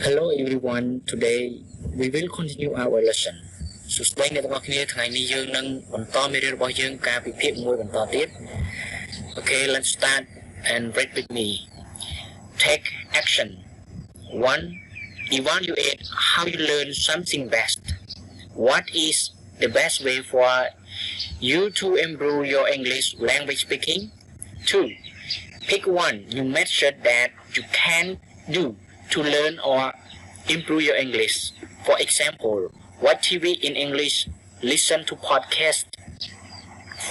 Hello everyone, today we will continue our lesson. សួស្តីអ្នកទាំងអស់គ្នាថ្ងៃនេះយើងនឹងបន្តមេរៀនរបស់យើងការពិភាក្សាមួយបន្តទៀត Okay, let's start and read with me. Take action. 1. Evaluate how you learn something best. What is the best way for you to improve your English language speaking? 2. Pick one new method that you can do to learn or improve your English. For example, watch TV in English, listen to podcasts,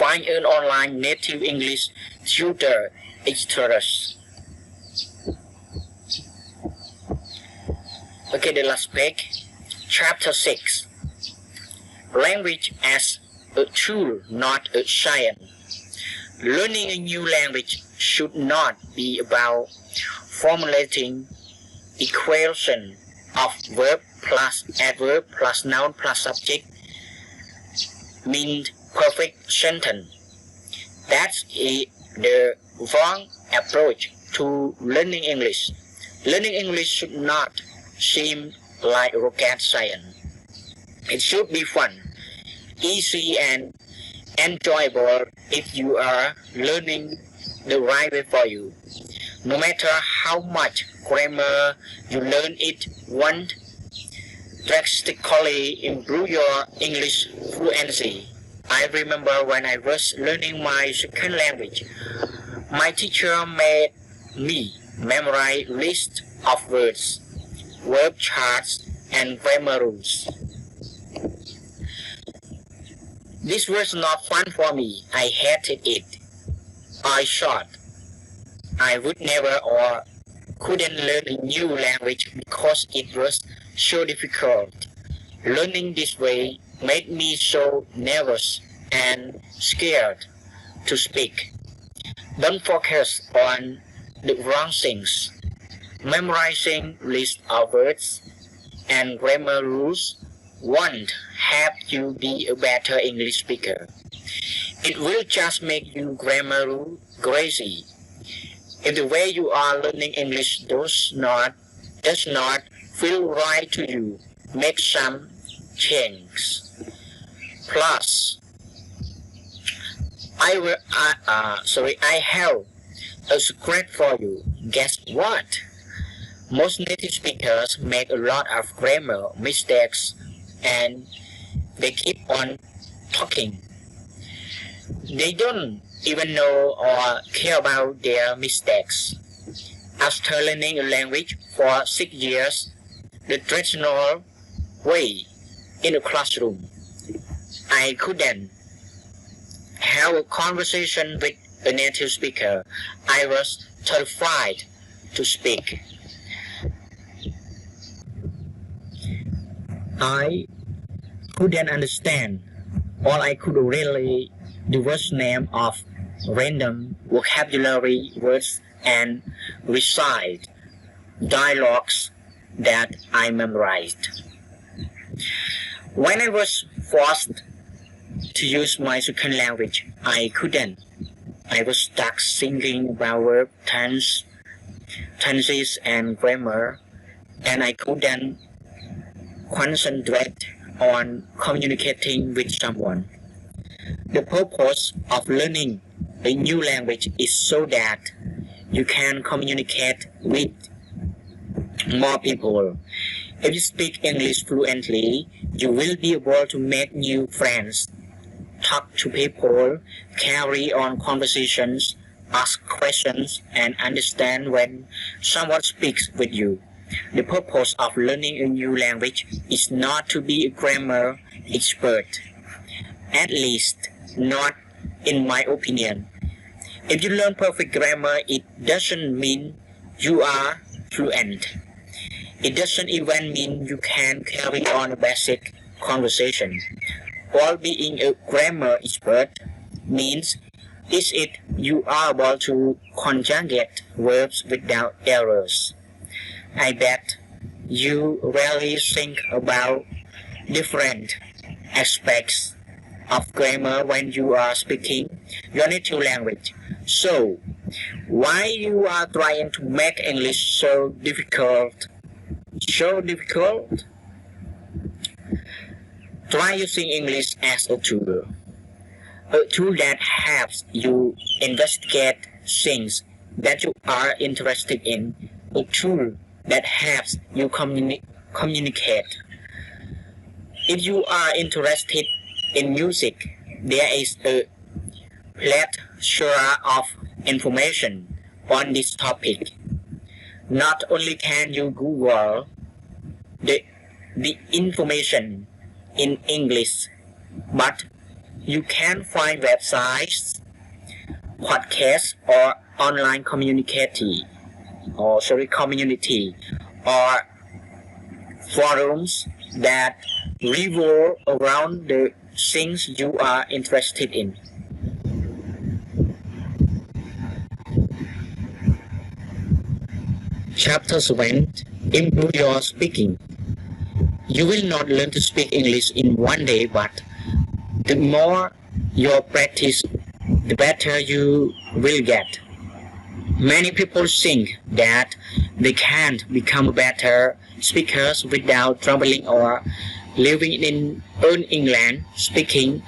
find an online native English tutor, etc. Okay, the last page. Chapter 6. Language as a tool, not a science. Learning a new language should not be about formulating equation of verb plus adverb plus noun plus subject means perfect sentence. That's the wrong approach to learning English. Learning English should not seem like rocket science. It should be fun, easy and enjoyable if you are learning the right way for you. No matter how much grammar you learn, it won't drastically improve your English fluency. I remember when I was learning my second language, my teacher made me memorize lists of words, verb charts, and grammar rules. This was not fun for me. I hated it. I thought I would never or couldn't learn a new language because it was so difficult. Learning this way made me so nervous and scared to speak. Don't focus on the wrong things. Memorizing lists of words and grammar rules won't help you be a better English speaker. It will just make you grammar rule crazy. If the way you are learning English does not feel right to you, make some changes. Plus, I have a secret for you. Guess what? Most native speakers make a lot of grammar mistakes and they keep on talking. They don't even know or care about their mistakes. After learning a language for 6 years, the traditional way in a classroom, I couldn't have a conversation with a native speaker. I was terrified to speak. I couldn't understand. All I could really do was name of random vocabulary words and recite dialogues that I memorized. When I was forced to use my second language, I couldn't. I was stuck thinking about verb tenses and grammar, and I couldn't concentrate on communicating with someone. The purpose of learning a new language is so that you can communicate with more people. If you speak English fluently, you will be able to make new friends, talk to people, carry on conversations, ask questions, and understand when someone speaks with you. The purpose of learning a new language is not to be a grammar expert. At least, not in my opinion. If you learn perfect grammar, it doesn't mean you are fluent. It doesn't even mean you can carry on a basic conversation. While being a grammar expert means you are able to conjugate verbs without errors. I bet you rarely think about different aspects of grammar when you are speaking your native language. So, why you are trying to make English so difficult? so difficult? Try using English as a tool that helps you investigate things that you are interested in, a tool that helps you communicate. If you are interested in music, there is a plethora of information on this topic. Not only can you Google the information in English, but you can find websites, podcasts, or online community, or forums that revolve around the things you are interested in. Chapter 7. Improve your speaking. You will not learn to speak English in one day, but the more you practice, the better you will get. Many people think that they can't become better speakers without traveling or living in an English-speaking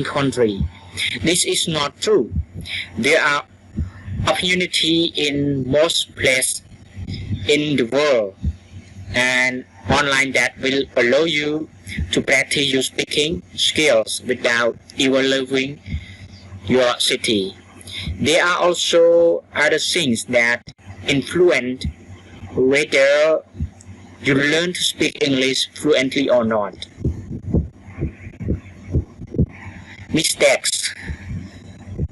country. This is not true. There are opportunities in most places in the world and online that will allow you to practice your speaking skills without even leaving your city. There are also other things that influence whether you learn to speak English fluently or not. Mistakes.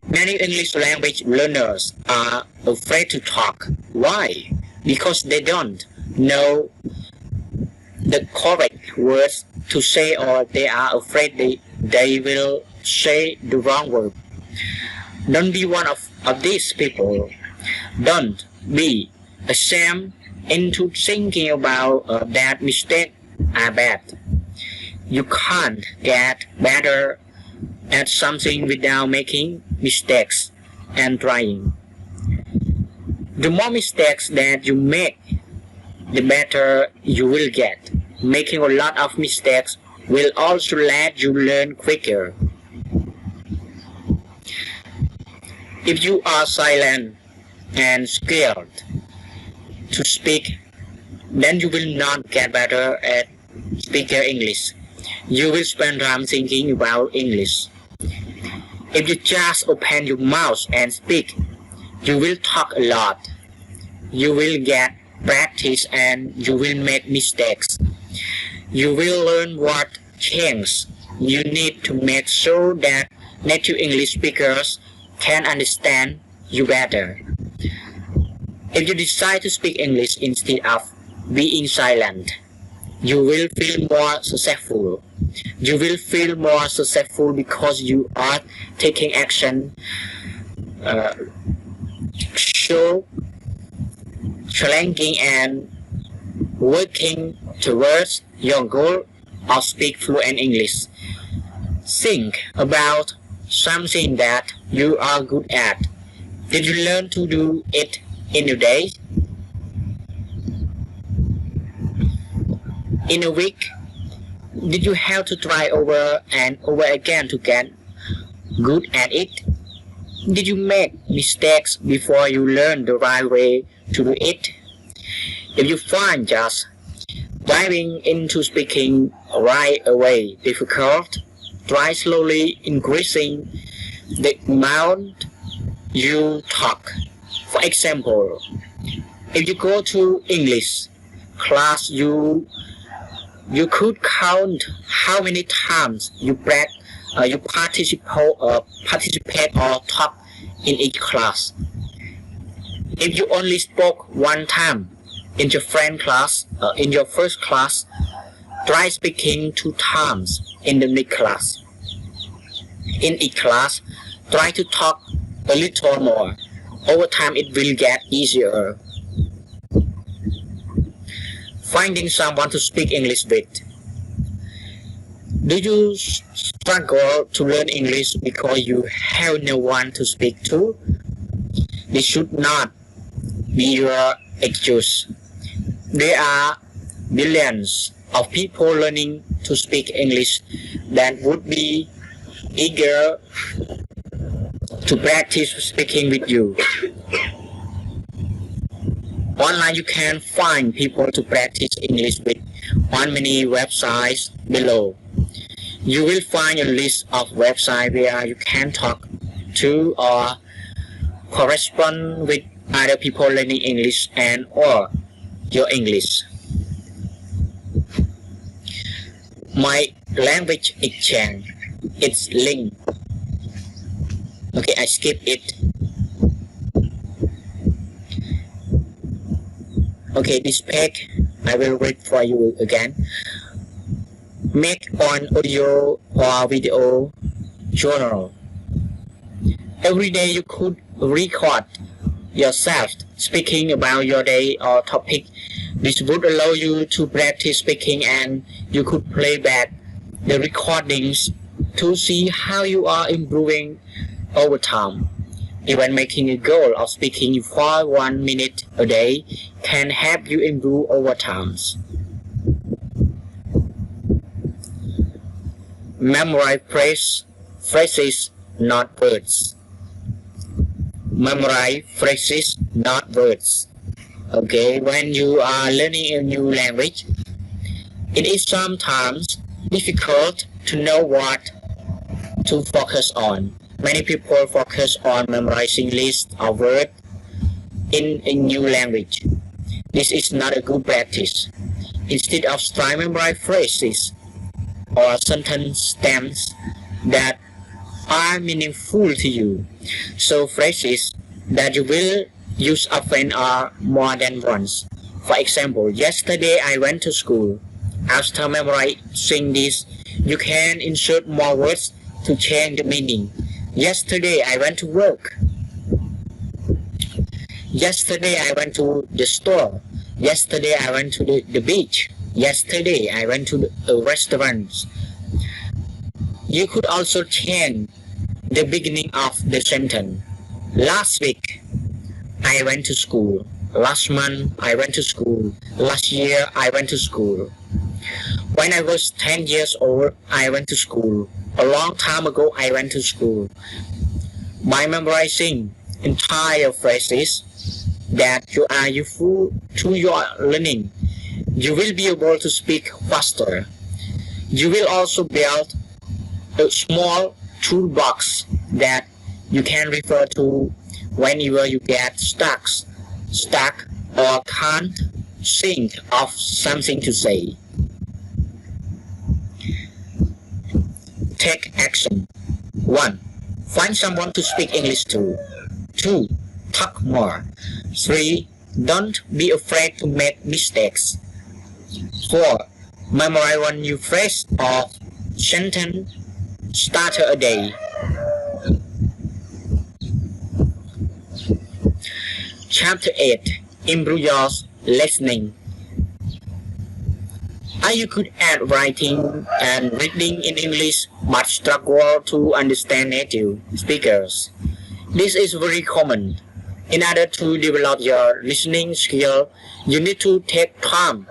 Many English language learners are afraid to talk. Why? Because they don't know the correct words to say, or they are afraid they will say the wrong word. Don't be one of these people. Don't be ashamed into thinking about that mistakes are bad. You can't get better at something without making mistakes and trying. The more mistakes that you make, the better you will get. Making a lot of mistakes will also let you learn quicker. If you are silent and scared to speak, then you will not get better at speaking English. You will spend time thinking about English. If you just open your mouth and speak, you will talk a lot. You will get practice and you will make mistakes. You will learn what changes you need to make so that native English speakers can understand you better. If you decide to speak English instead of being silent, you will feel more successful. You will feel more successful because you are taking action, challenging and working towards your goal of speak fluent English. Think about something that you are good at. Did you learn to do it in a day? In a week? Did you have to try over and over again to get good at it? Did you make mistakes before you learn the right way to do it? If you find just diving into speaking right away difficult, try slowly increasing the amount you talk. For example, if you go to English class, you could count how many times you participate or talk in each class. If you only spoke one time in your first class, try speaking 2 times in the next class. In each class, try to talk a little more. Over time, it will get easier. Finding someone to speak English with. Do you struggle to learn English because you have no one to speak to? This should not be your excuse. There are billions of people learning to speak English that would be eager to practice speaking with you. Online you can find people to practice English with on many websites below. You will find a list of websites where you can talk to or correspond with other people learning English and or your English. My language exchange, it's link. Okay, I skip it. Okay, this page I will read for you again. Make an audio or video journal. Every day you could record yourself speaking about your day or topic. This would allow you to practice speaking, and you could play back the recordings to see how you are improving over time. Even making a goal of speaking for 1 minute a day can help you improve over time. Memorize phrases, not words. Memorize phrases, not words. Okay, when you are learning a new language, it is sometimes difficult to know what to focus on. Many people focus on memorizing lists of words in a new language. This is not a good practice. Instead of trying to memorize phrases or sentence stems that are meaningful to you, so phrases that you will use often or more than once. For example, yesterday I went to school. After memorizing this, you can insert more words to change the meaning. Yesterday I went to work. Yesterday I went to the store. Yesterday I went to the beach. Yesterday I went to a restaurant. You could also change the beginning of the sentence. Last week I went to school. Last month I went to school. Last year I went to school. When I was 10 years old, I went to school. A long time ago, I went to school. By memorizing entire phrases that you are useful to your learning, you will be able to speak faster. You will also build a small toolbox that you can refer to whenever you get stuck or can't think of something to say. Take action. 1. Find someone to speak English to. 2. Talk more. 3. Don't be afraid to make mistakes. 4. Memorize one new phrase or sentence starter a day. Chapter 8. Improve your listening. Are you good at writing and reading in English but struggle to understand native speakers? This is very common. In order to develop your listening skill, you need to take time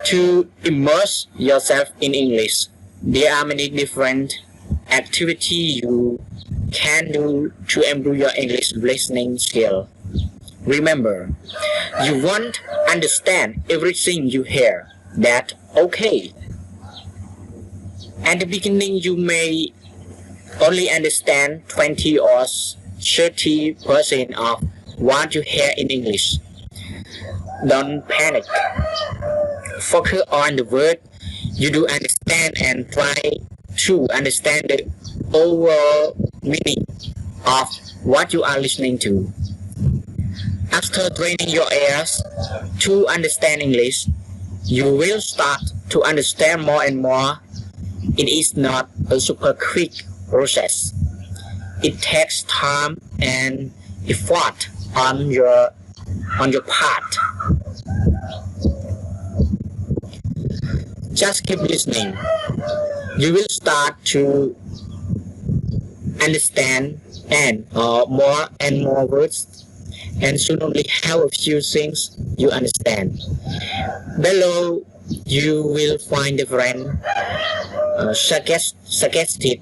to immerse yourself in English. There are many different activities you can do to improve your English listening skill. Remember, you won't understand everything you hear. That's okay. At the beginning, you may only understand 20 or 30% of what you hear in English. Don't panic. Focus on the word you do understand and try to understand the overall meaning of what you are listening to. After training your ears to understand English, you will start to understand more and more. It is not a super quick process. It takes time and effort on your part. Just keep listening. You will start to understand more and more words and soon only have a few things you understand. Below, you will find different suggested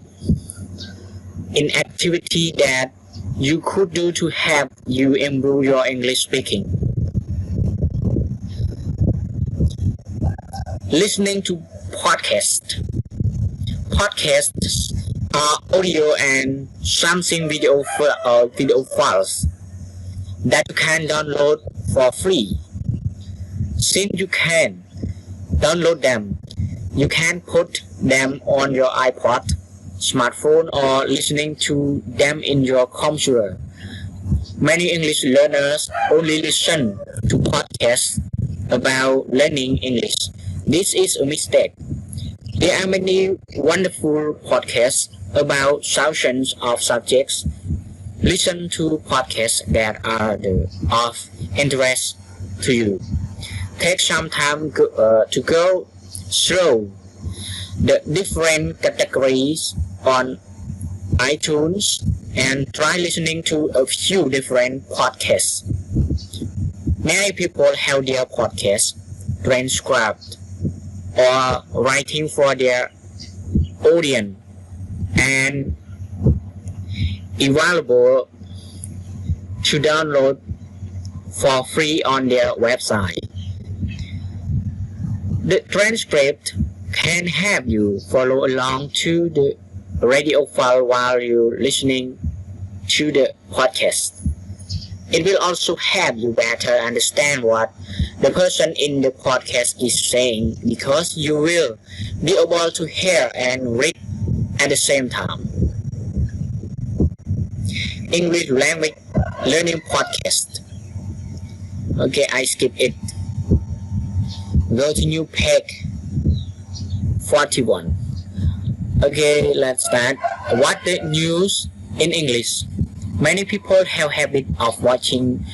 in activity that you could do to help you improve your English speaking. Listening to podcasts. Podcasts are audio and something video files that you can download for free. Since you can download them, you can put them on your iPod, smartphone, or listening to them in your computer. Many English learners only listen to podcasts about learning English. This is a mistake. There are many wonderful podcasts about thousands of subjects. Listen to podcasts that are of interest to you. Take some time to go through the different categories on iTunes and try listening to a few different podcasts. Many people have their podcasts transcribed or writing for their audience and available to download for free on their website. The transcript can help you follow along to the radio file while you're listening to the podcast. It will also help you better understand what the person in the podcast is saying, because you will be able to hear and read at the same time. English language learning podcast. Okay, I skip it. Go to new page 41. Okay, let's start. What the news in English? Many people have habit of watching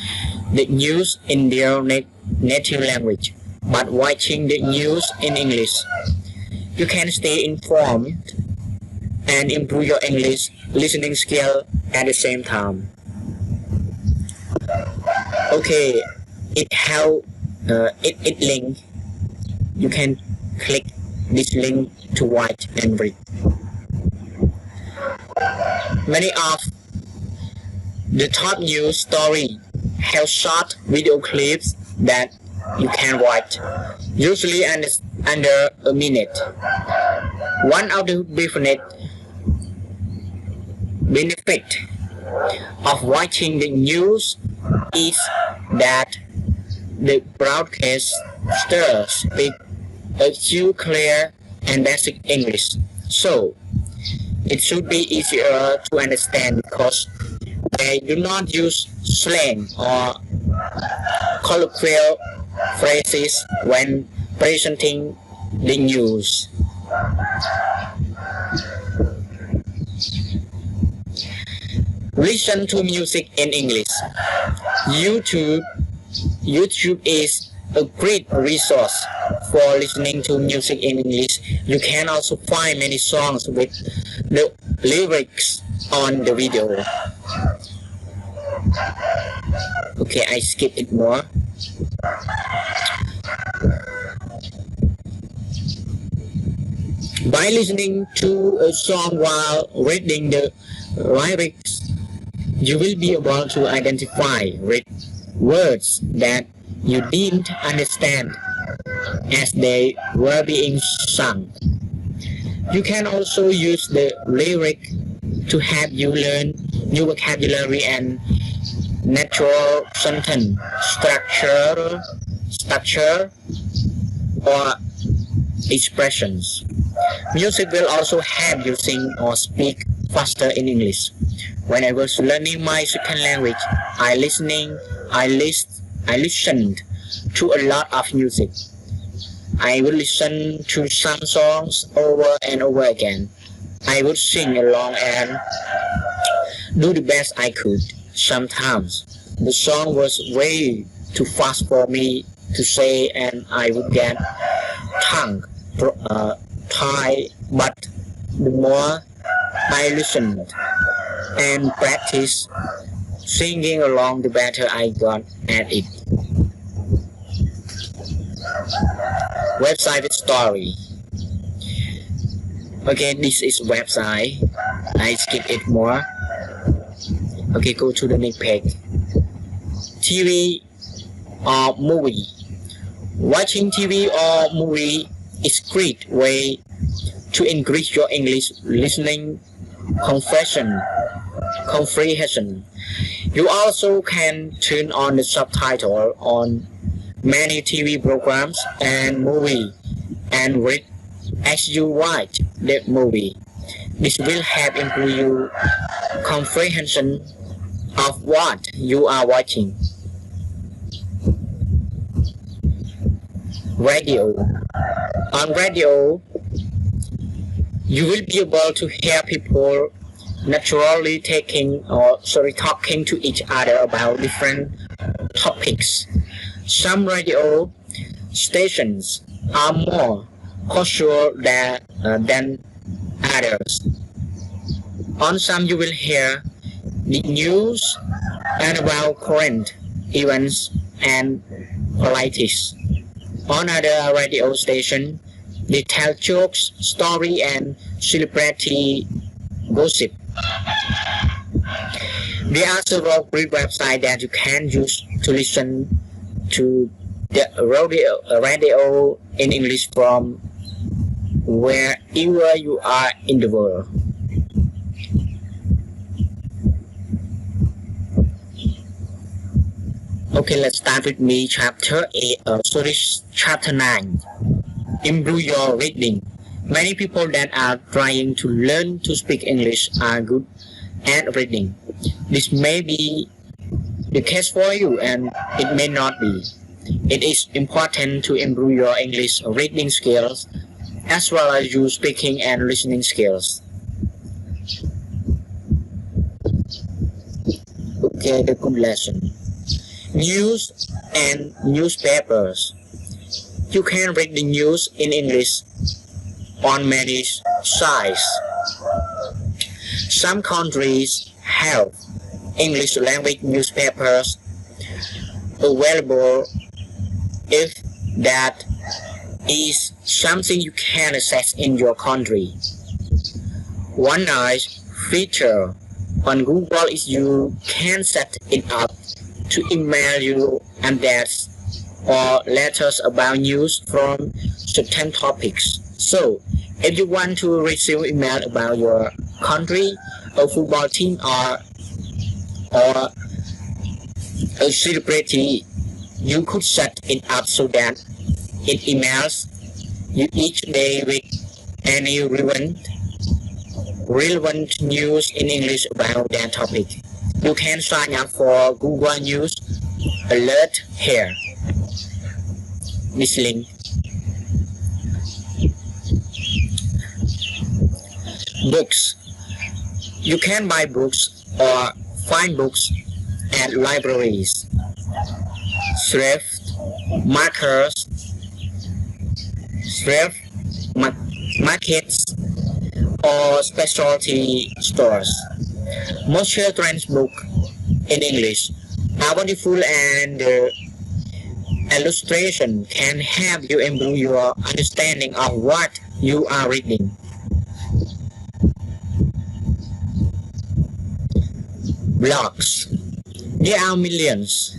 the news in their native language, but watching the news in English, you can stay informed and improve your English listening skill at the same time. Okay, it link. You can click this link to watch and read. Many of the top news stories have short video clips that you can watch, usually under a minute. One of the benefit of watching the news is that the broadcaster speaks a few clear and basic English, so it should be easier to understand because they do not use slang or colloquial phrases when presenting the news. Listen to music in English. YouTube is a great resource for listening to music in English. You can also find many songs with the lyrics on the video. Okay, I skip it more. By listening to a song while reading the lyrics, you will be able to identify words that you didn't understand as they were being sung. You can also use the lyric to help you learn new vocabulary and natural sentence structure or expressions. Music will also help you sing or speak faster in English. When I was learning my second language, I listened to a lot of music. I would listen to some songs over and over again. I would sing along and do the best I could. Sometimes the song was way too fast for me to say and I would get tongue tied, but the more I listened and practiced, Singing along, the better I got at it. Website with story. Okay, this is website. I skip it more. Okay, go to the next page. TV or movie. Watching TV or movie is a great way to increase your English listening comprehension. You also can turn on the subtitle on many TV programs and movie and read as you watch the movie. This will help improve your comprehension of what you are watching. Radio. On radio, you will be able to hear people naturally talking to each other about different topics. Some radio stations are more casual than others. On some you will hear the news and about current events and politics. On other radio stations, they tell jokes, story and celebrity gossip. There are several great websites that you can use to listen to the radio in English from wherever you are in the world. Okay, let's start with me. Chapter 9. Improve your reading. Many people that are trying to learn to speak English are good at reading. This may be the case for you and it may not be. It is important to improve your English reading skills as well as your speaking and listening skills. Okay, the good lesson. News and newspapers. You can read the news in English on many sites. Some countries have English language newspapers available if that is something you can access in your country. One nice feature on Google is you can set it up to email you updates or letters about news from certain topics. So, if you want to receive email about your country, a football team or a celebrity, you could set it up so that it emails you each day with any relevant news in English about that topic. You can sign up for Google News Alert here. This link. Books. You can buy books or find books at libraries, thrift markets, or specialty stores. Most children's books in English are wonderful and illustration can help you improve your understanding of what you are reading. Blogs. There are millions,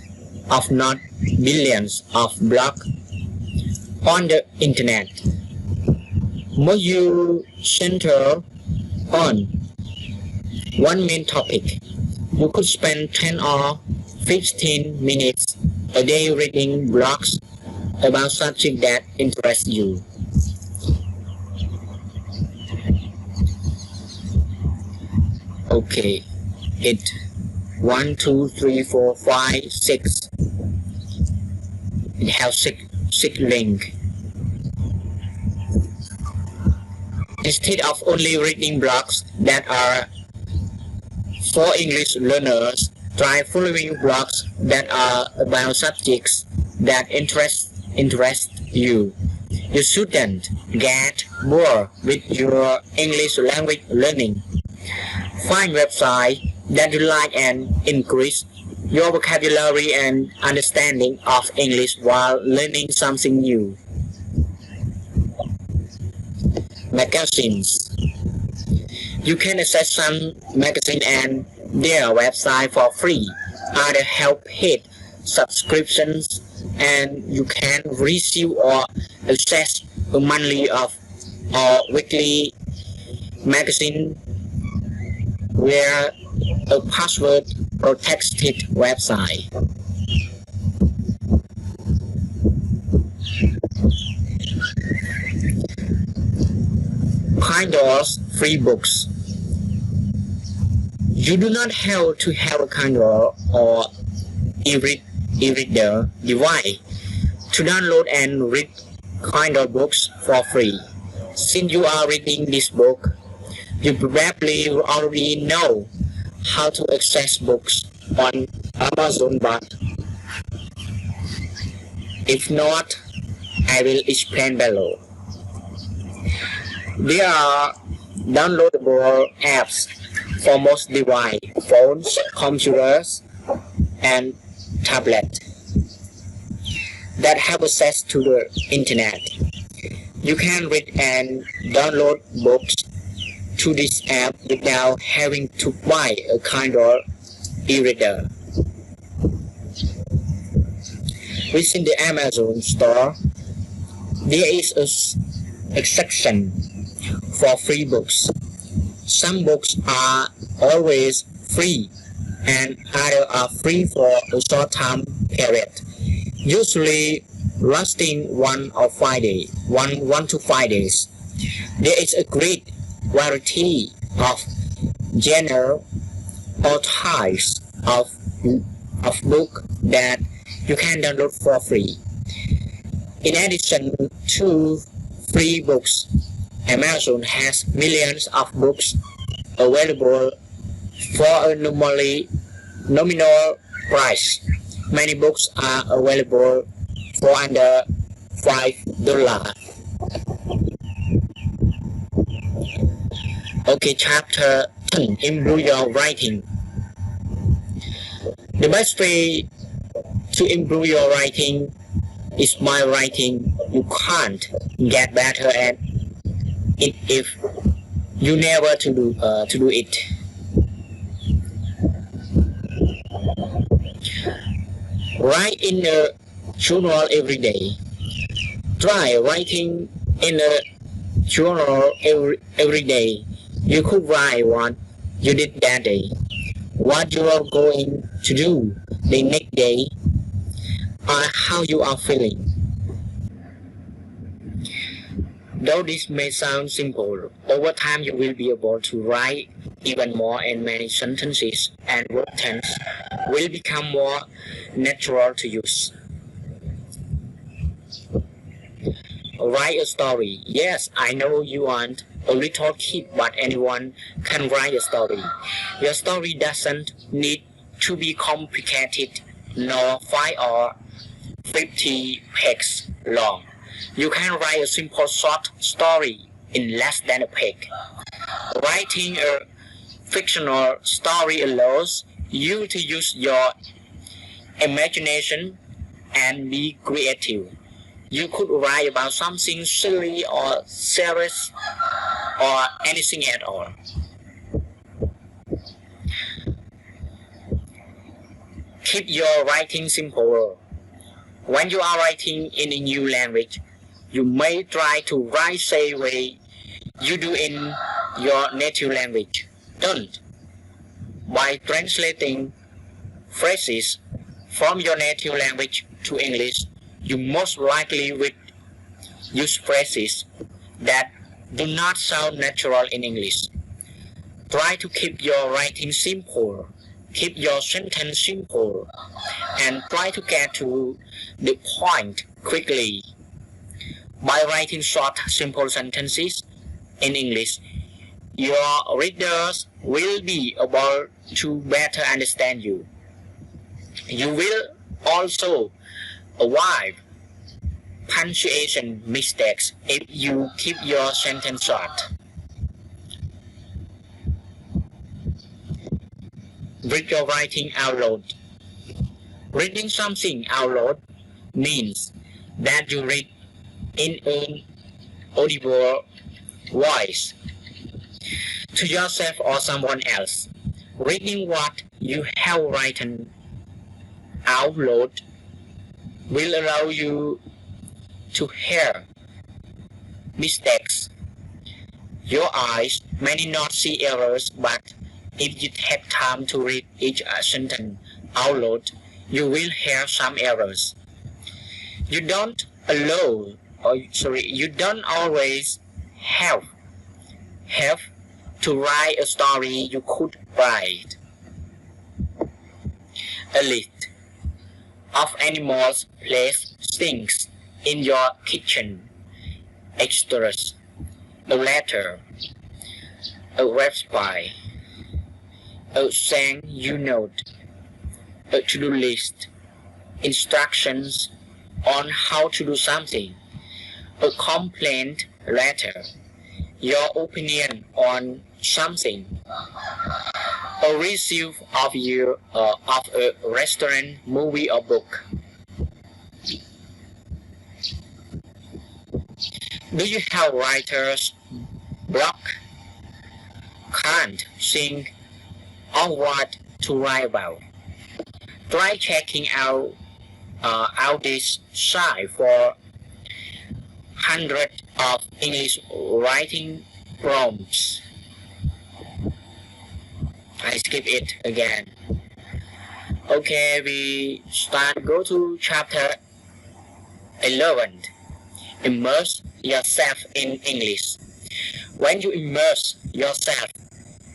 if not billions, of blogs on the internet. Most you center on one main topic. You could spend 10 or 15 minutes a day reading blogs about subjects that interest you. Okay, it 1, 2, 3, 4, 5, 6. It has six links. Instead of only reading blogs that are for English learners, try following blogs that are about subjects that interest you. You shouldn't get bored with your English language learning. Find websites that you like and increase your vocabulary and understanding of English while learning something new. Magazines. You can access some magazines and their website for free, other help paid subscriptions, and you can receive or access a monthly or weekly magazine via a password protected website. Kindle's free books. You do not have to have a Kindle or e-reader device to download and read Kindle books for free. Since you are reading this book, you probably already know how to access books on Amazon, but if not, I will explain below. There are downloadable apps for most devices, phones, computers, and tablets that have access to the internet. You can read and download books to this app without having to buy a Kindle e-reader. Within the Amazon store, there is a section for free books. Some books are always free and others are free for a short time period, usually lasting 1 to 5 days. There is a great variety of genre or types of book that you can download for free. In addition to free books, Amazon has millions of books available for a nominal price. Many books are available for under $5. Okay, chapter 10. Improve your writing. The best way to improve your writing is by writing. You can't get better at it if you never to do it. Write in a journal every day. Try writing in a journal every day. You could write what you did that day, what you are going to do the next day, or how you are feeling. Though this may sound simple, over time you will be able to write even more, and many sentences and word tense will become more natural to use. Write a story. Yes, I know you aren't a little kid, but anyone can write a story. Your story doesn't need to be complicated nor 5 or 50 pages long. You can write a simple short story in less than a page. Writing a fictional story allows you to use your imagination and be creative. You could write about something silly or serious or anything at all. Keep your writing simple. When you are writing in a new language, you may try to write same way you do in your native language. Don't. By translating phrases from your native language to English, you most likely will use phrases that do not sound natural in English. Try to keep your writing simple. Keep your sentence simple and try to get to the point quickly. By writing short, simple sentences in English, your readers will be able to better understand you. You will also avoid punctuation mistakes if you keep your sentence short. Read your writing out loud. Reading something out loud means that you read in an audible voice to yourself or someone else. Reading what you have written out loud will allow you to hear mistakes. Your eyes may not see errors, but if you take time to read each sentence out loud, you will hear some errors. You don't always have to write a story you could write. A list of animals placed things in your kitchen. Extras. A letter. A website. A thank you note. A to-do list. Instructions on how to do something. A complaint letter. Your opinion on something. A review of a restaurant, movie, or book. Do you have writer's block? Can't think of what to write about? Try checking out this site for hundreds of English writing prompts. I skip it again. Okay, we go to chapter 11. Immerse yourself in English. When you immerse yourself,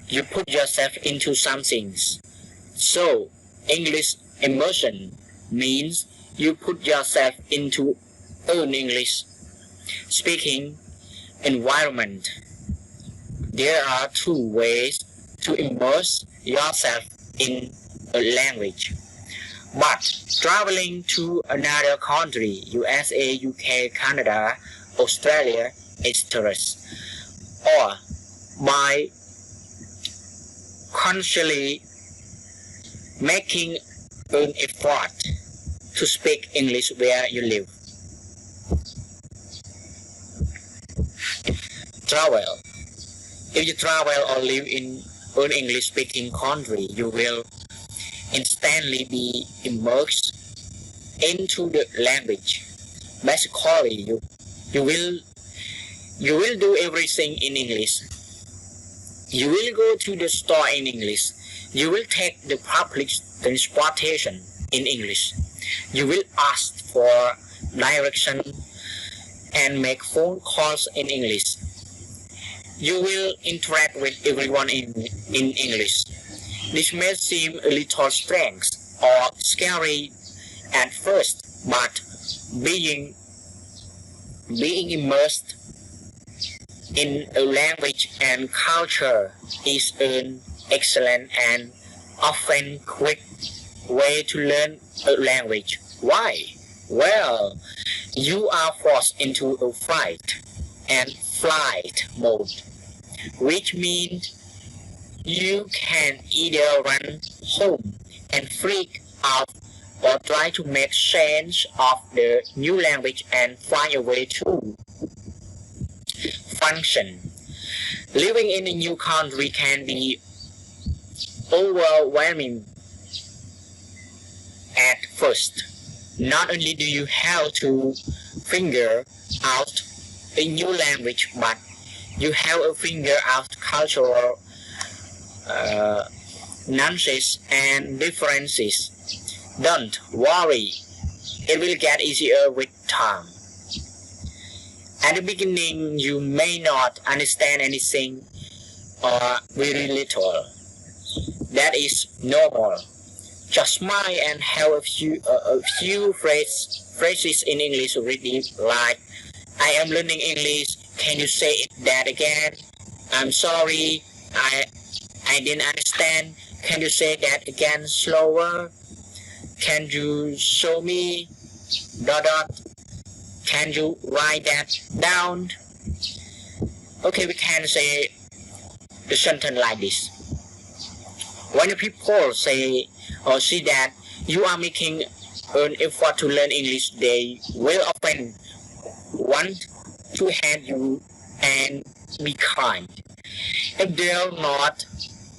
you put yourself into something. So, English immersion means you put yourself into an English speaking environment. There are two ways to immerse yourself in a language. But traveling to another country, USA, UK, Canada, Australia, etc., or by consciously making an effort to speak English where you live. Travel. If you travel or live in an English-speaking country, you will instantly be immersed into the language. Basically, you will do everything in English. You will go to the store in English. You will take the public transportation in English. You will ask for direction and make phone calls in English. You will interact with everyone in English. This may seem a little strange or scary at first, but being immersed in a language and culture is an excellent and often quick way to learn a language. Why? Well, you are forced into a fight and flight mode, which means you can either run home and freak out or try to make sense of the new language and find a way to function. Living in a new country can be overwhelming at first. Not only do you have to figure out a new language, but you have to figure out cultural nuances and differences. Don't worry, it will get easier with time. At the beginning, you may not understand anything or very little. That is normal. Just smile and have a few phrases in English ready, like, I am learning English, can you say that again? I'm sorry, I didn't understand, can you say that again slower? Can you show me ... Can you write that down? Okay, we can say the sentence like this. When people say or see that you are making an effort to learn English, they will often want to help you and be kind. If they're not,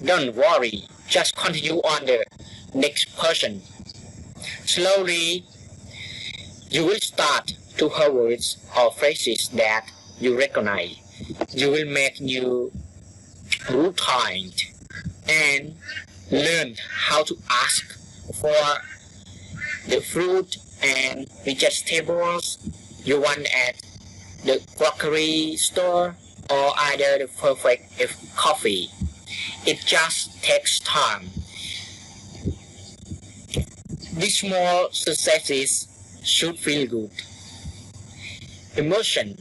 don't worry, just continue on the next person. Slowly, you will start to hear words or phrases that you recognize. You will make new routines and learn how to ask for the fruit and vegetables you want at the grocery store or either the perfect coffee. It just takes time. These small successes should feel good. Emotion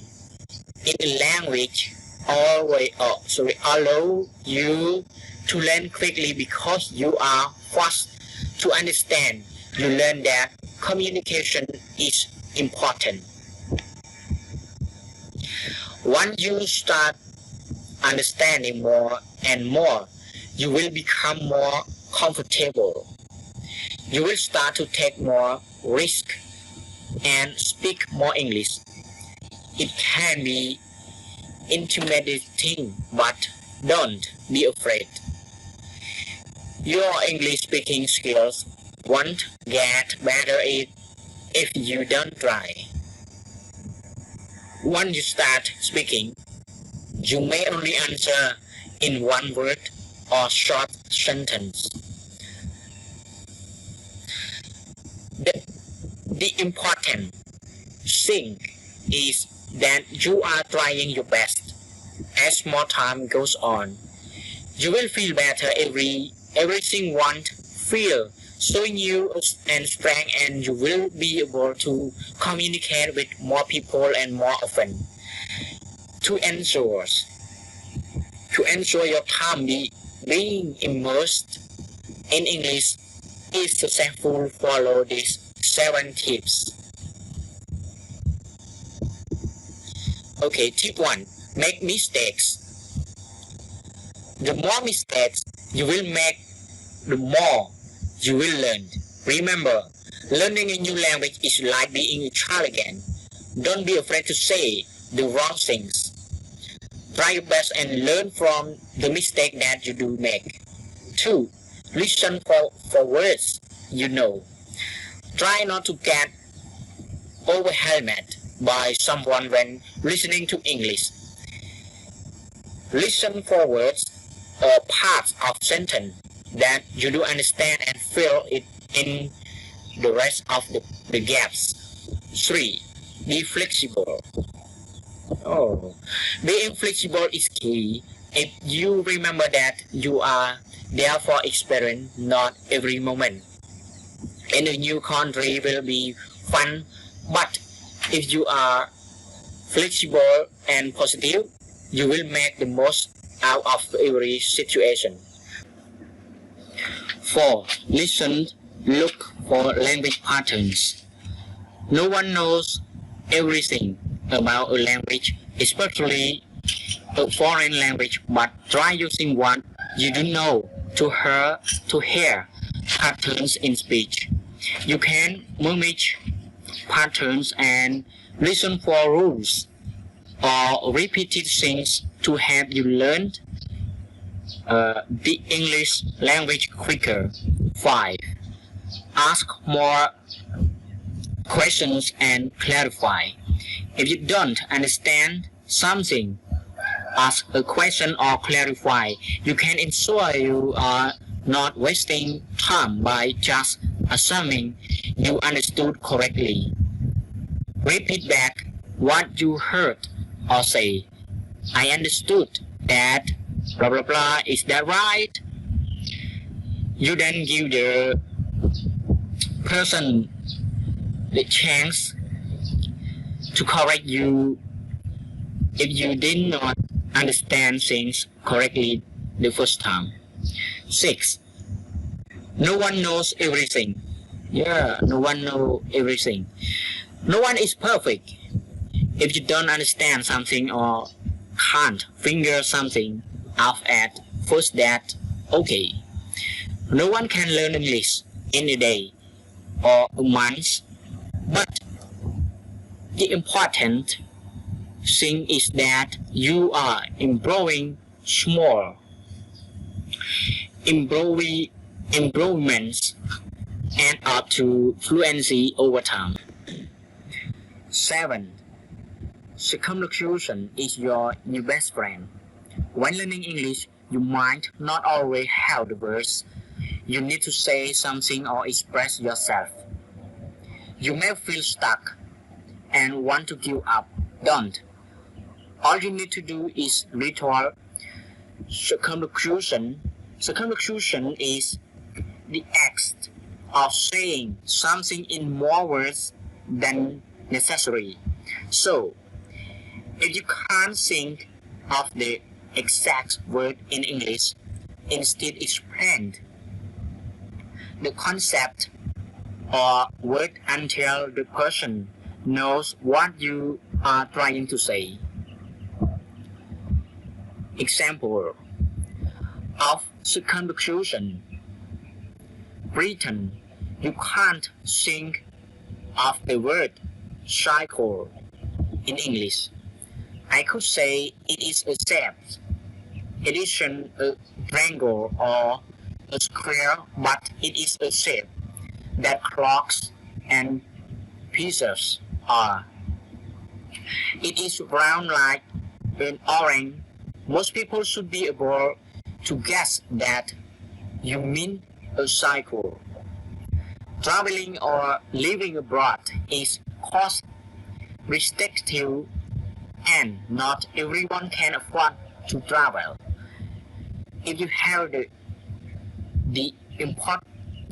in the language allow you to learn quickly because you are fast to understand. You learn that communication is important. Once you start understanding more and more, you will become more comfortable. You will start to take more risk and speak more English. It can be intimidating, but don't be afraid. Your English speaking skills won't get better if you don't try. Once you start speaking, you may only answer in one word or short sentence. The important thing is that you are trying your best. As more time goes on, you will feel better. Everything won't feel so new and strong, and you will be able to communicate with more people and more often. To ensure your time being immersed in English is successful, follow these 7 tips. Okay, tip 1. Make mistakes. The more mistakes you will make, the more you will learn. Remember, learning a new language is like being a child again. Don't be afraid to say the wrong things. Try your best and learn from the mistake that you do make. 2. Listen for words you know. Try not to get overwhelmed by someone when listening to English. Listen for words or parts of sentence that you do understand and fill it in the rest of the gaps. 3. Be flexible. Being flexible is key. If you remember that you are there for experience, not every moment in a new country will be fun, but if you are flexible and positive, you will make the most out of every situation. 4. Listen, look for language patterns. No one knows everything about a language, especially a foreign language, but try using what you do know to hear patterns in speech. You can mimic patterns and listen for rules or repeated things to help you learn the English language quicker. 5. Ask more questions and clarify. If you don't understand something, ask a question or clarify. You can ensure you are not wasting time by just assuming you understood correctly. Repeat back what you heard or say. I understood that blah blah blah, is that right? You then give the person the chance to correct you if you did not understand things correctly the first time. 6. No one knows everything. No one knows everything. No one is perfect. If you don't understand something or can't figure something out at first, that's okay. No one can learn English in a day or a month, but the important thing is that you are improvements and up to fluency over time. 7. Circumlocution is your new best friend. When learning English, you might not always have the words you need to say something or express yourself. You may feel stuck and want to give up. Don't. All you need to do is ritual circumlocution. Circumlocution is the act of saying something in more words than necessary. So, if you can't think of the exact word in English, instead explain the concept or word until the person knows what you are trying to say. Example of circumlocution. Written, you can't think of the word cycle in English. I could say it is a shape. It isn't a triangle or a square, but it is a shape that clocks and pieces are. It is round like an orange. Most people should be able to guess that you mean a cycle. Traveling or living abroad is cost restrictive and not everyone can afford to travel. If you have the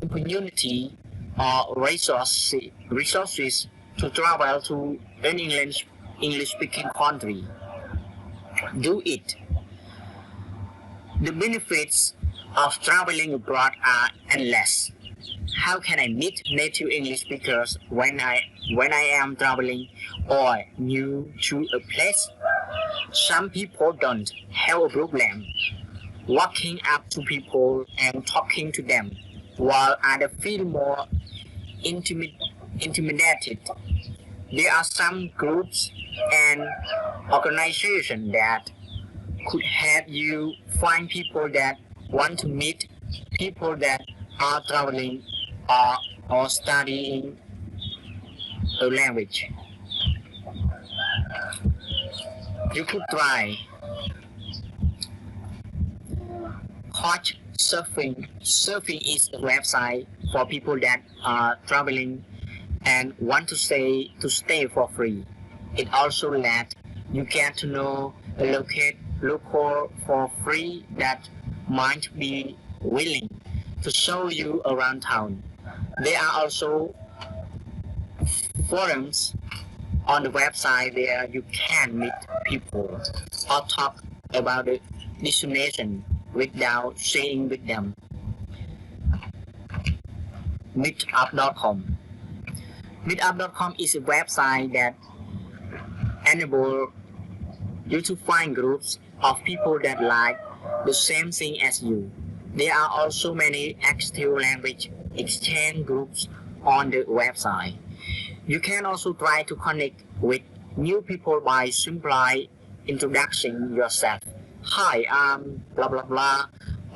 opportunity or resources to travel to an English-speaking country, do it. The benefits of traveling abroad are endless. How can I meet native English speakers when I am traveling or new to a place? Some people don't have a problem walking up to people and talking to them, while others feel more intimidated. There are some groups and organizations that could help you find people that want to meet people that are traveling or studying a language. You could try couch surfing. Surfing is a website for people that are traveling and want to stay for free. It also lets you get to know a local for free that might be willing to show you around town. There are also forums on the website where you can meet people or talk about the destination without staying with them. Meetup.com. Meetup.com is a website that enables you to find groups of people that like the same thing as you. There are also many active language exchange groups on the website. You can also try to connect with new people by simply introducing yourself. Hi, I'm blah blah blah,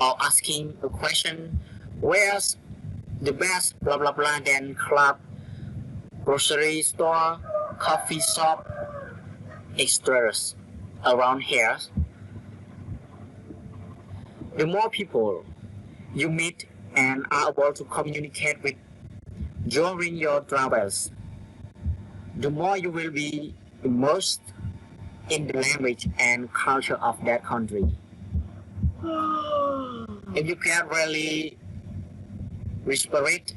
or asking a question. Where's the best blah blah blah? Then club, grocery store, coffee shop, extras around here. The more people you meet and are able to communicate with during your travels, the more you will be immersed in the language and culture of that country. If you get really desperate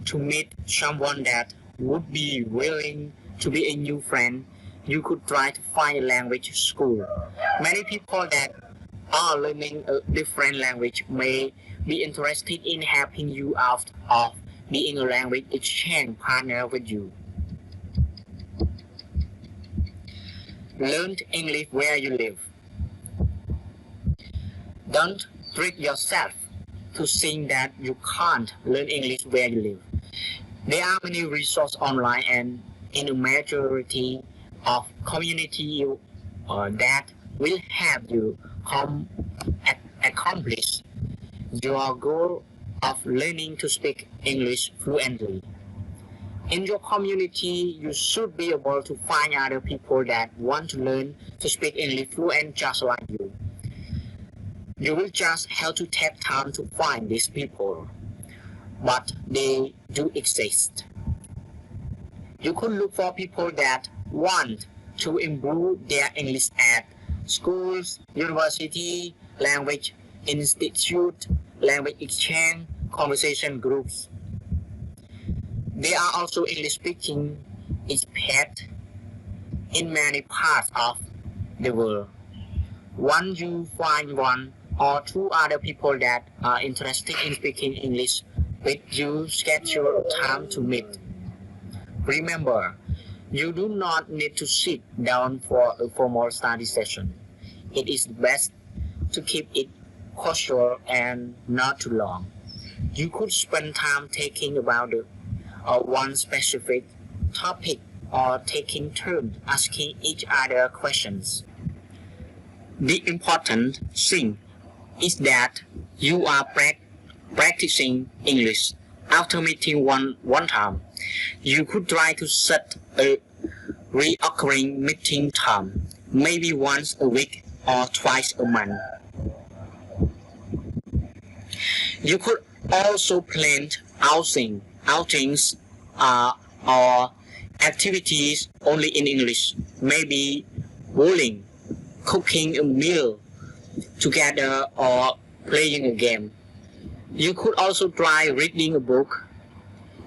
to meet someone that would be willing to be a new friend, you could try to find a language school. Many people that are learning a different language may be interested in helping you out of being a language exchange partner with you. Learn English where you live. Don't trick yourself. to think that you can't learn English where you live. There are many resources online and in a majority of community that will help you accomplish your goal of learning to speak English fluently. In your community, you should be able to find other people that want to learn to speak English fluent just like you. You will just have to take time to find these people, but they do exist. You could look for people that want to improve their English at schools, university, language institute, language exchange, conversation groups. There are also English-speaking expats in many parts of the world. Once you find one or two other people that are interested in speaking English with you, schedule time to meet. Remember, you do not need to sit down for a formal study session. It is best to keep it casual and not too long. You could spend time thinking about one specific topic or taking turns asking each other questions. The important thing is that you are practicing English. After meeting one time, you could try to set a recurring meeting time, maybe once a week or twice a month. You could also plan outings or activities only in English, maybe bowling, cooking a meal together, or playing a game. You could also try reading a book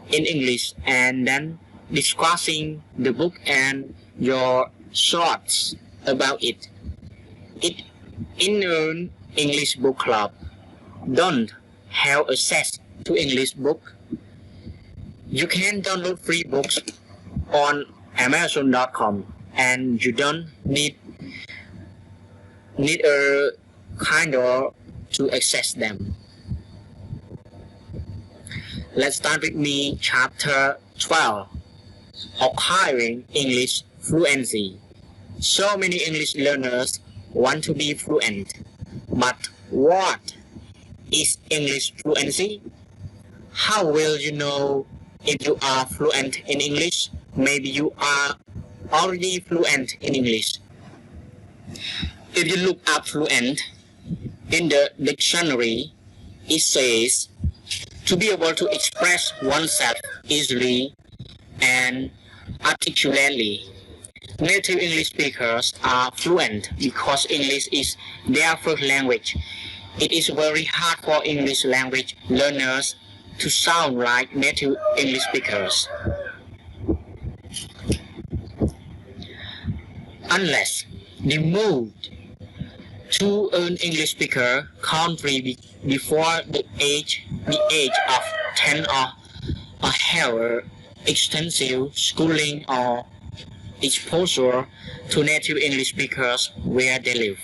in English and then discussing the book and your thoughts about it. In an English book club, don't have access to English book. You can download free books on Amazon.com, and you don't need a Kindle to access them. Let's start with me, chapter 12, acquiring English fluency. So many English learners want to be fluent, but what is English fluency? How will you know if you are fluent in English? Maybe you are already fluent in English. If you look up fluent in the dictionary, it says to be able to express oneself easily and articulately. Native English speakers are fluent because English is their first language. It is very hard for English language learners to sound like native English speakers. Unless they moved to an English speaker country before the age of 10 or have extensive schooling or exposure to native English speakers where they live.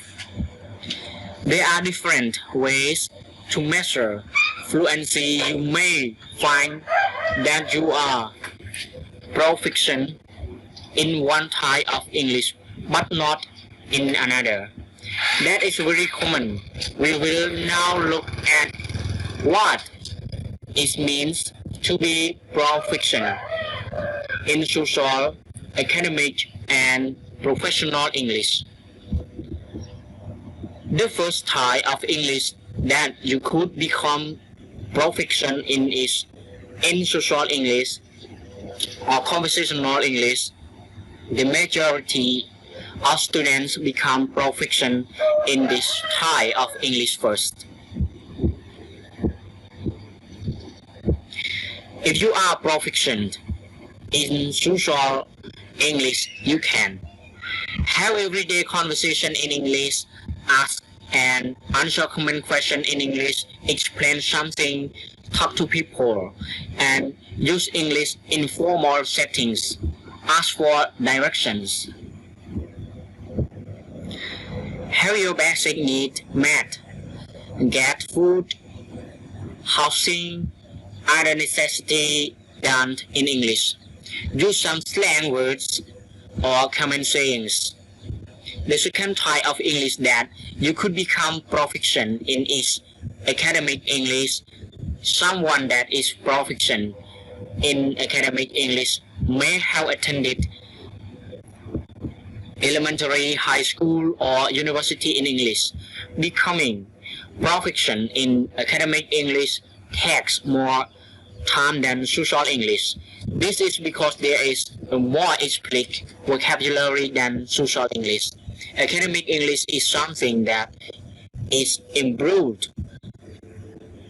There are different ways to measure fluency. You may find that you are proficient in one type of English but not in another. That is very common. We will now look at what it means to be proficient in social, academic, and professional English. The first type of English that you could become proficient in is in social English or conversational English. The majority of students become proficient in this type of English first. If you are proficient in social English, you can have everyday conversation in English, ask and answer common questions in English, explain something, talk to people, and use English in formal settings, ask for directions. Have your basic needs met, get food, housing, other necessity done in English. Use some slang words or common sayings. The second type of English that you could become proficient in is academic English. Someone that is proficient in academic English may have attended elementary, high school, or university in English. Becoming proficient in academic English takes more time than social English. This is because there is a more explicit vocabulary than social English. Academic English is something that is improved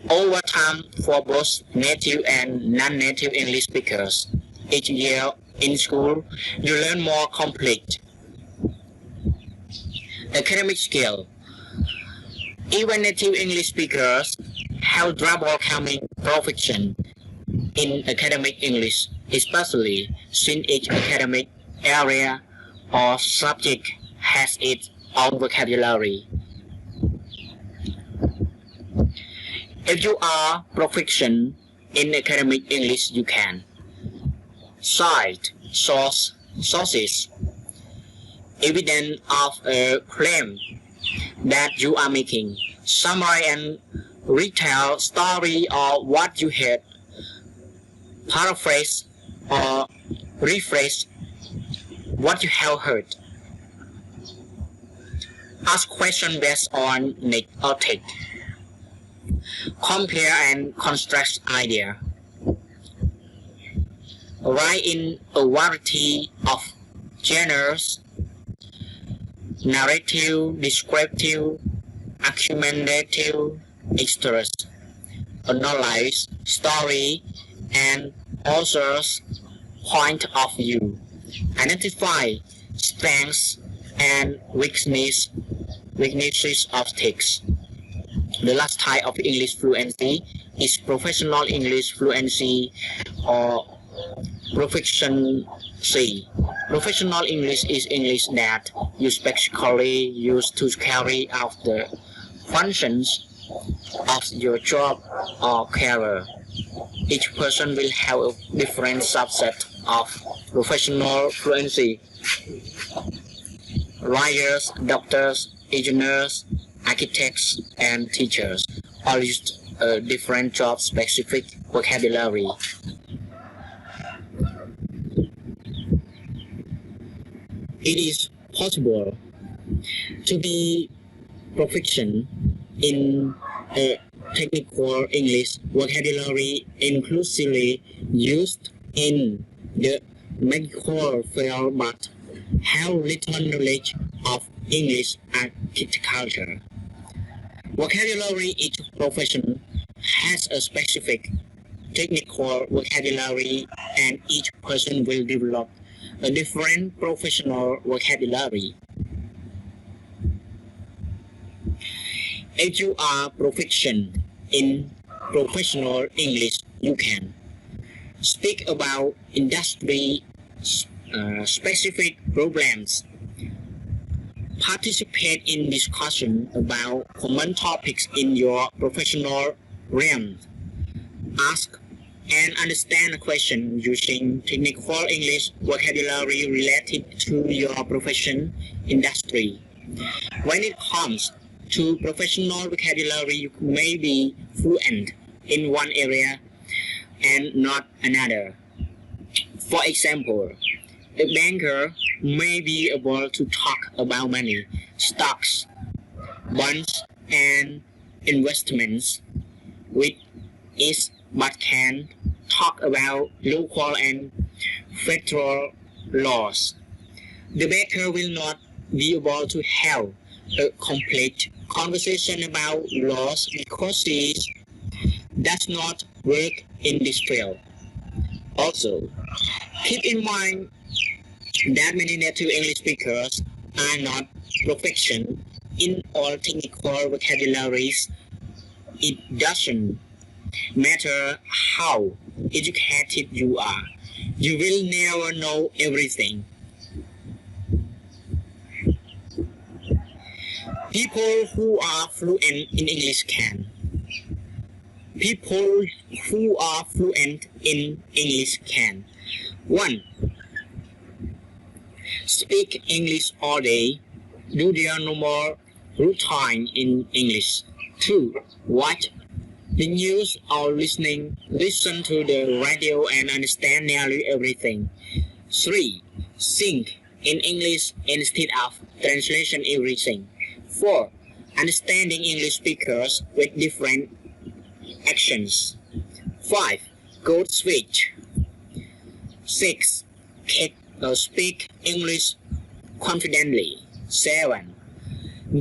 over time for both native and non-native English speakers. Each year in school, you learn more complete academic skill. Even native English speakers have trouble becoming proficient in academic English, especially since each academic area or subject has its own vocabulary. If you are proficient in academic English, you can cite sources, evidence of a claim that you are making, summarize and retell story or what you heard, paraphrase or rephrase what you have heard. Ask questions based on need or take. Compare and contrast idea. Write in a variety of genres: narrative, descriptive, argumentative, etc. Analyze story and author's point of view. Identify strengths and weaknesses of text. The last type of English fluency is professional English fluency or proficiency. Professional English is English that you specifically use to carry out the functions of your job or career. Each person will have a different subset of professional fluency. Lawyers, doctors, engineers, architects, and teachers all use a different job-specific vocabulary. It is possible to be proficient in a technical English vocabulary inclusively used in the medical field but have little knowledge of English architecture. Vocabulary each profession has a specific technical vocabulary and each person will develop a different professional vocabulary. If you are proficient in professional English, you can speak about industry specific problems, participate in discussion about common topics in your professional realm, ask and understand a question using technical English vocabulary related to your profession industry. When it comes to professional vocabulary, you may be fluent in one area and not another. For example, a banker may be able to talk about money, stocks, bonds, and investments with ease, but can talk about local and federal laws. The banker will not be able to have a complete conversation about laws because he does not work in this field. Also, keep in mind that many native English speakers are not proficient in all technical vocabularies. It doesn't matter how educated you are, you will never know everything. People who are fluent in English can people who are fluent in English can 1. Speak English all day. Do their normal routine in English. 2. Watch the news or listen to the radio and understand nearly everything. 3. Think in English instead of translation everything. 4. Understanding English speakers with different actions. 5. Code switch. 6. Speak English confidently. 7.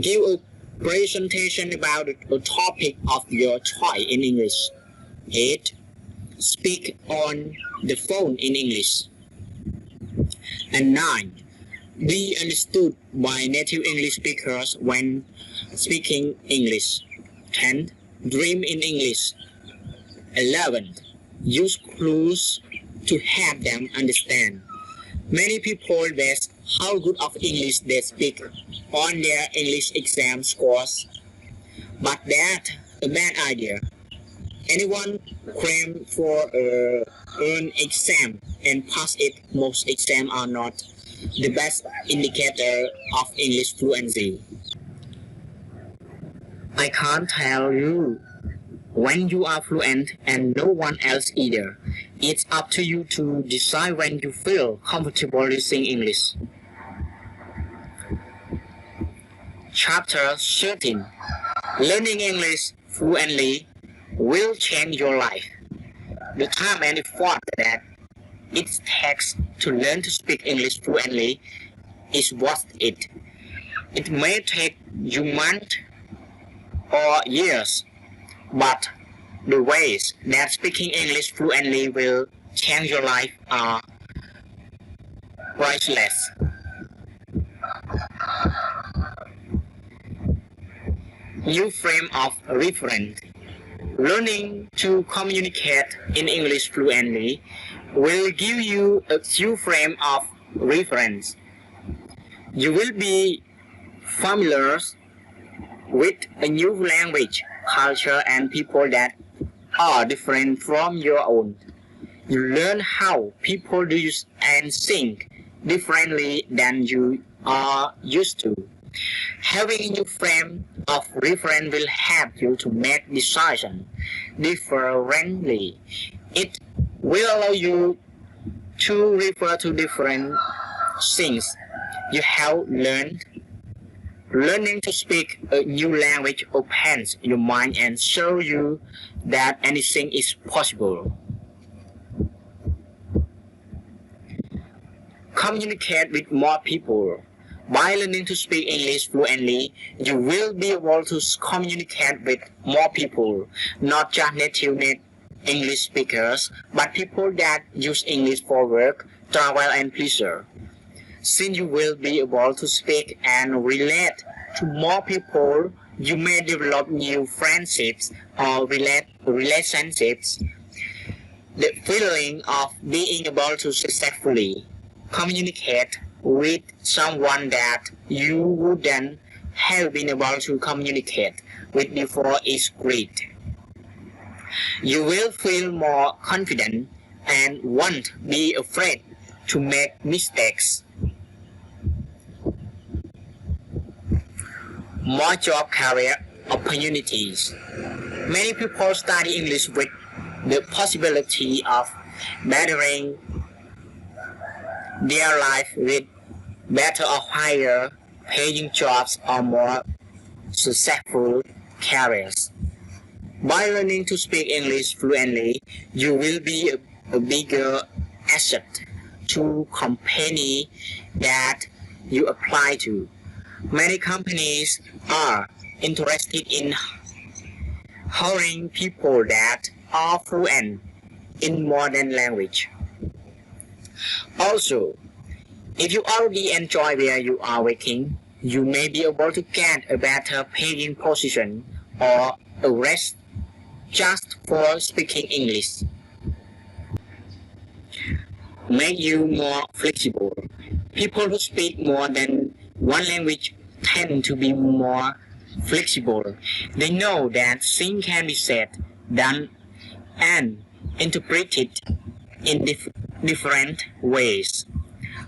Give a presentation about a topic of your choice in English. 8. Speak on the phone in English. And 9. Be understood by native English speakers when speaking English. 10. Dream in English. 11. Use clues to help them understand. Many people base how good of English they speak on their English exam scores, but that's a bad idea. Anyone claim for an exam and pass it, most exams are not the best indicator of English fluency. I can't tell you when you are fluent and no one else either. It's up to you to decide when you feel comfortable using English. Chapter 13. Learning English fluently will change your life. The time and effort that it takes to learn to speak English fluently is worth it. It may take you months or years, but the ways that speaking English fluently will change your life are priceless. New frame of reference. Learning to communicate in English fluently will give you a new frame of reference. You will be familiar with a new language, culture, and people that are different from your own. You learn how people do and think differently than you are used to. Having a new frame of reference will help you to make decisions differently. It will allow you to refer to different things you have learned. Learning to speak a new language opens your mind and shows you that anything is possible. Communicate with more people. By learning to speak English fluently, you will be able to communicate with more people, not just native English speakers, but people that use English for work, travel, and pleasure. Since you will be able to speak and relate to more people, you may develop new friendships or relationships. The feeling of being able to successfully communicate with someone that you wouldn't have been able to communicate with before is great. You will feel more confident and won't be afraid to make mistakes. More job career opportunities. Many people study English with the possibility of bettering their life with better or higher paying jobs or more successful careers. By learning to speak English fluently, you will be a bigger asset to company that you apply to. Many companies are interested in hiring people that are fluent in modern language. Also, if you already enjoy where you are working, you may be able to get a better paying position or a raise just for speaking English. Make you more flexible. People who speak more than one language tend to be more flexible. They know that things can be said done and interpreted in different ways.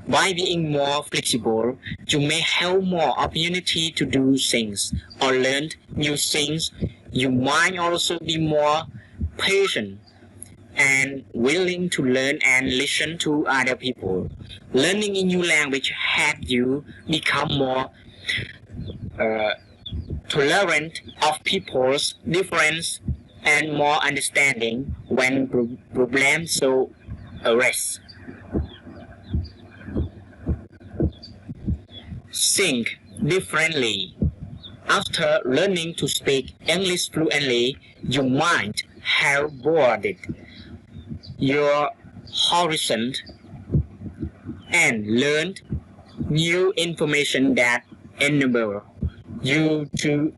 By being more flexible, you may have more opportunity to do things or learn new things. You might also be more patient and willing to learn and listen to other people. Learning a new language helps you become more tolerant of people's difference and more understanding when problems so arise. Think differently. After learning to speak English fluently, you might have broadened your horizon and learned new information that enable you to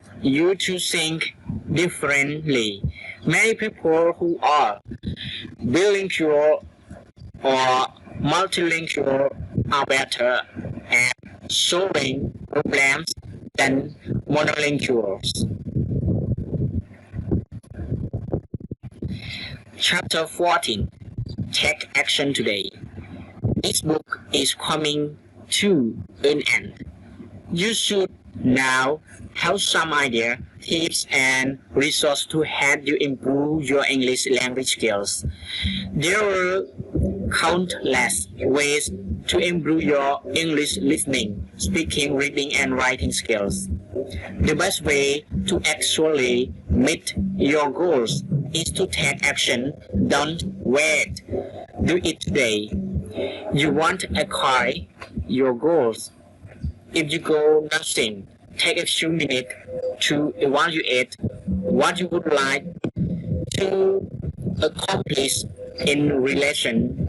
think differently. Many people who are bilingual or multilingual are better at solving problems than monolinguals. Chapter 14. Take action today. This book is coming to an end. You should now have some idea, tips, and resources to help you improve your English language skills. There are countless ways to improve your English listening, speaking, reading, and writing skills. The best way to actually meet your goals is to take action. Don't wait. Do it today. You want to acquire your goals. If you go nothing, take a few minutes to evaluate what you would like to accomplish in relation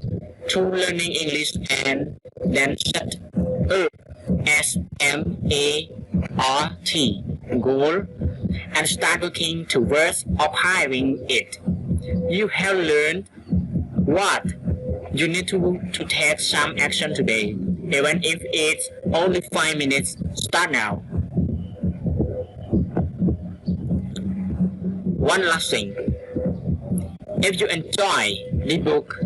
to learning English and then set a SMART goal and start working towards acquiring it. You have learned what you need to take some action today, even if it's only 5 minutes. Start now. One last thing. If you enjoy the book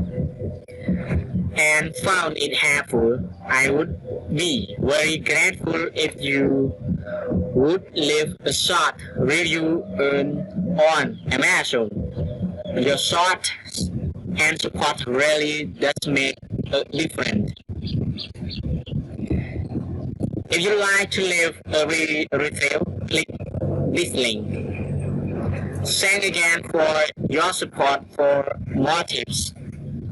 and found it helpful, I would be very grateful if you would leave a short review on Amazon. Your short and support really does make a difference. If you like to leave a review, click this link. Thanks again for your support. For more tips,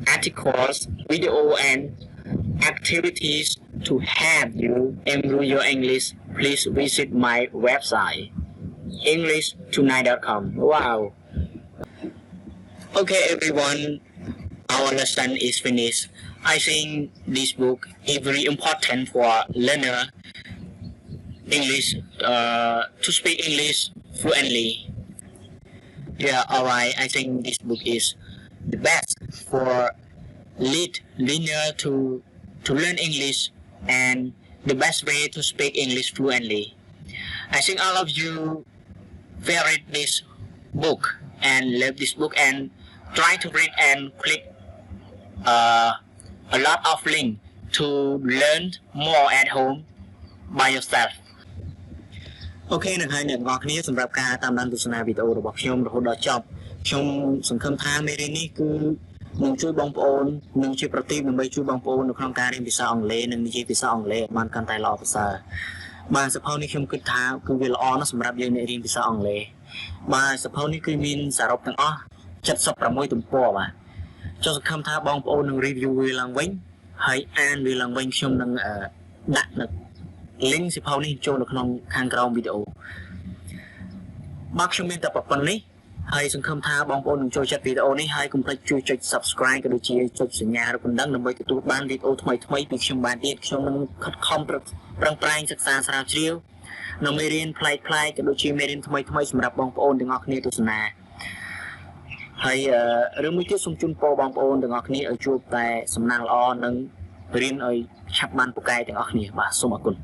articles, video, and activities to help you improve your English, please visit my website, englishtonight.com. Wow. Okay, everyone, our lesson is finished. I think this book is very important for learner English to speak English fluently. Yeah, alright. I think this book is the best for learner to learn English and the best way to speak English fluently. I think all of you read this book and love this book and try to read and click a lot of links to learn more at home by yourself. អូខេនឹងហើយអ្នកទាំងអស់គ្នាសម្រាប់ការតាមដានទស្សនាវីដេអូរបស់ខ្ញុំរហូតដល់ចប់ខ្ញុំសង្ឃឹមថាមេរៀននេះគឺនឹងជួយបងប្អូននឹងជាប្រទីបដើម្បីជួយបងប្អូននៅក្នុងការរៀនភាសាអង់គ្លេសនិងនិយាយភាសាអង់គ្លេសបានកាន់តែល្អប្រសើរបាទសភៅនេះខ្ញុំគិតថាគឺវាល្អណាស់សម្រាប់យើងអ្នករៀនភាសាអង់គ្លេសបាទសភៅនេះគឺមានសរុបទាំងអស់76ទំព័របាទចុះសង្ឃឹមថាបងប្អូននឹង review វាឡើងវិញហើយអានវាឡើងវិញខ្ញុំនឹងដាក់នៅ link សភៅនេះចូលនៅក្នុងខាងក្រោមវីដេអូបាទខ្ញុំមានតែប៉ុណ្្នេះហើយសង្ឃឹមថាបងប្អូននឹងចូលចិត្តវីដេអូនេះហើយកុំភ្លេចជួយចុច Subscribe ក៏ដូចជាចុចសញ្ញារូបកណ្ដឹងដើម្បីទទួលបានវីដេអូថ្មីៗពីខ្ញុំបានទៀតខ្ញុំនឹងខិតខំប្រឹងប្រែងសិក្សាស្រាវជ្រាវនៅមេរៀនប្លែកៗក៏ដូចជាមេរៀនថ្មីៗសម្រាប់បងប្អូនទាំងអស់គ្នាទស្សនាហើយរឿងមួយទៀតសូមជូនពរបងប្អូនទាំងអស់គ្នាឲ្យជួបតែសំណាងល្អនិងរៀនឲ្យឆាប់បានពូកែទាំងអស់គ្នាបាទសូមអរគុណ